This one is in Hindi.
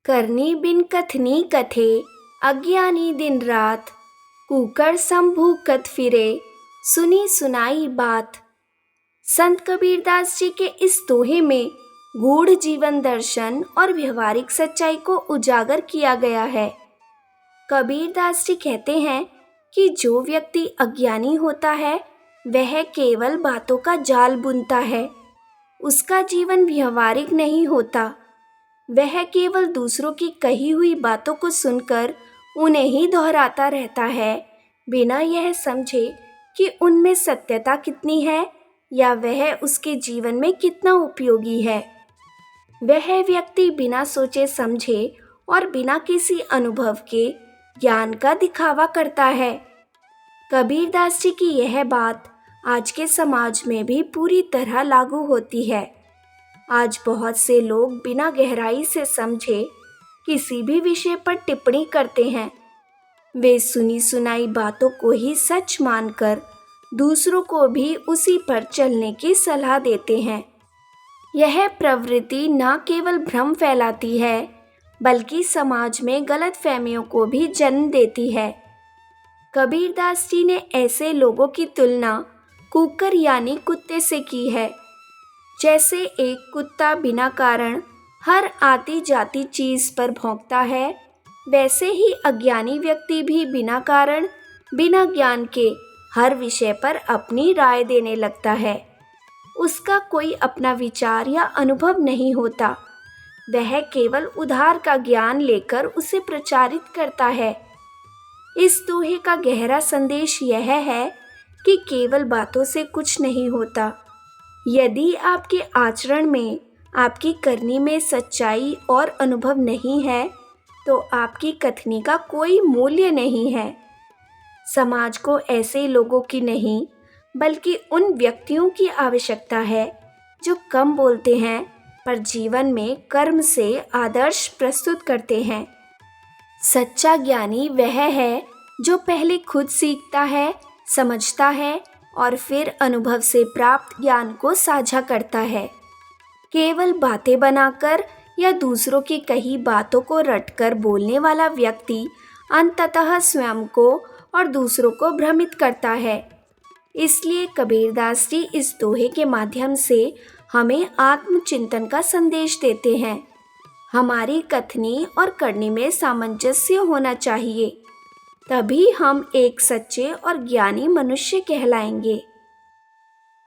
करनी बिन कथनी कथे, अज्ञानी दिन रात, कुकर सम भूखत फिरे, सुनी सुनाई बात। संत कबीरदास जी के इस दोहे में गूढ़ जीवन दर्शन और व्यवहारिक सच्चाई को उजागर किया गया है। कबीरदास जी कहते हैं कि जो व्यक्ति अज्ञानी होता है वह केवल बातों का जाल बुनता है। उसका जीवन व्यवहारिक नहीं होता। वह केवल दूसरों की कही हुई बातों को सुनकर उन्हें ही दोहराता रहता है, बिना यह समझे कि उनमें सत्यता कितनी है या वह उसके जीवन में कितना उपयोगी है। वह व्यक्ति बिना सोचे समझे और बिना किसी अनुभव के ज्ञान का दिखावा करता है। कबीरदास जी की यह बात आज के समाज में भी पूरी तरह लागू होती है। आज बहुत से लोग बिना गहराई से समझे किसी भी विषय पर टिप्पणी करते हैं। वे सुनी सुनाई बातों को ही सच मानकर दूसरों को भी उसी पर चलने की सलाह देते हैं। यह प्रवृत्ति न केवल भ्रम फैलाती है बल्कि समाज में गलतफहमियों को भी जन्म देती है। कबीरदास जी ने ऐसे लोगों की तुलना कुकर यानी कुत्ते से की है। जैसे एक कुत्ता बिना कारण हर आती जाती चीज पर भौंकता है, वैसे ही अज्ञानी व्यक्ति भी बिना कारण, बिना ज्ञान के हर विषय पर अपनी राय देने लगता है। उसका कोई अपना विचार या अनुभव नहीं होता। वह केवल उधार का ज्ञान लेकर उसे प्रचारित करता है। इस दोहे का गहरा संदेश यह है कि केवल बातों से कुछ नहीं होता। यदि आपके आचरण में, आपकी करनी में सच्चाई और अनुभव नहीं है, तो आपकी कथनी का कोई मूल्य नहीं है। समाज को ऐसे लोगों की नहीं, बल्कि उन व्यक्तियों की आवश्यकता है जो कम बोलते हैं पर जीवन में कर्म से आदर्श प्रस्तुत करते हैं। सच्चा ज्ञानी वह है जो पहले खुद सीखता है, समझता है और फिर अनुभव से प्राप्त ज्ञान को साझा करता है। केवल बातें बनाकर या दूसरों की कही बातों को रटकर बोलने वाला व्यक्ति अंततः स्वयं को और दूसरों को भ्रमित करता है। इसलिए कबीरदास जी इस दोहे के माध्यम से हमें आत्मचिंतन का संदेश देते हैं। हमारी कथनी और करनी में सामंजस्य होना चाहिए, तभी हम एक सच्चे और ज्ञानी मनुष्य कहलाएंगे।